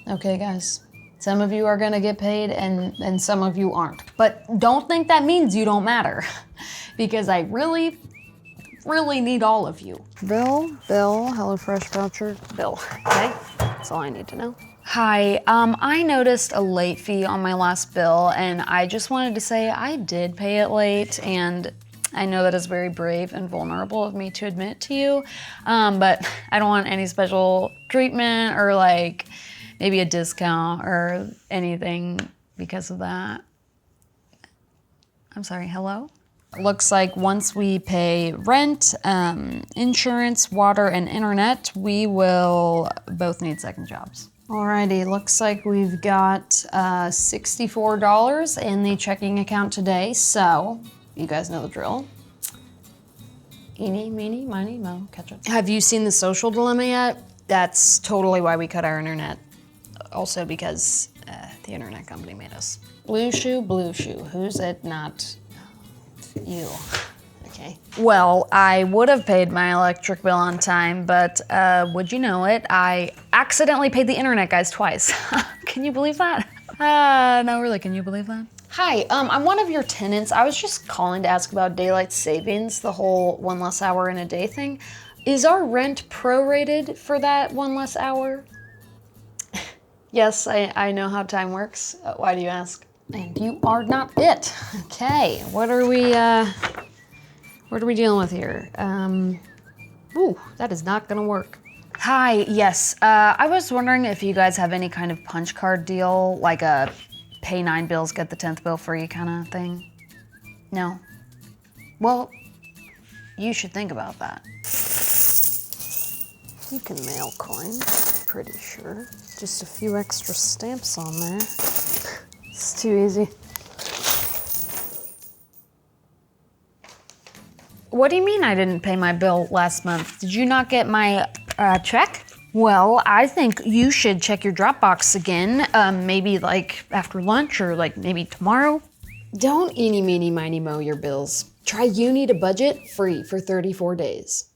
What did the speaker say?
Okay, guys. Some of you are gonna get paid and some of you aren't. But don't think that means you don't matter because I really need all of you. Bill, HelloFresh voucher, Bill, okay? That's all I need to know. Hi, I noticed a late fee on my last bill and I just wanted to say I did pay it late, and I know that is very brave and vulnerable of me to admit to you, but I don't want any special treatment or like maybe a discount or anything because of that. I'm sorry, hello? Looks like once we pay rent, insurance, water, and internet, we will both need second jobs. Alrighty, looks like we've got $64 in the checking account today, so you guys know the drill. Eeny, meeny, miny, mo, catch it. Have you seen The Social Dilemma yet? That's totally why we cut our internet. Also because the internet company made us. Blue shoe, who's it not? You. Okay. Well, I would have paid my electric bill on time, but would you know it, I accidentally paid the internet guys twice. Can you believe that? No, really, can you believe that? Hi, I'm one of your tenants. I was just calling to ask about daylight savings, the whole 1 less hour in a day thing. Is our rent prorated for that 1 less hour? Yes, I know how time works. Why do you ask? And you are not it. Okay, what are we dealing with here? Ooh, that is not gonna work. Hi, yes, I was wondering if you guys have any kind of punch card deal, like a pay 9 bills, get the 10th bill free kind of thing? No? Well, you should think about that. You can mail coins, pretty sure. Just a few extra stamps on there. It's too easy. What do you mean I didn't pay my bill last month? Did you not get my check? Well, I think you should check your Dropbox again, maybe like after lunch or like maybe tomorrow. Don't eeny, meeny, miny, mo your bills. Try You Need a Budget free for 34 days.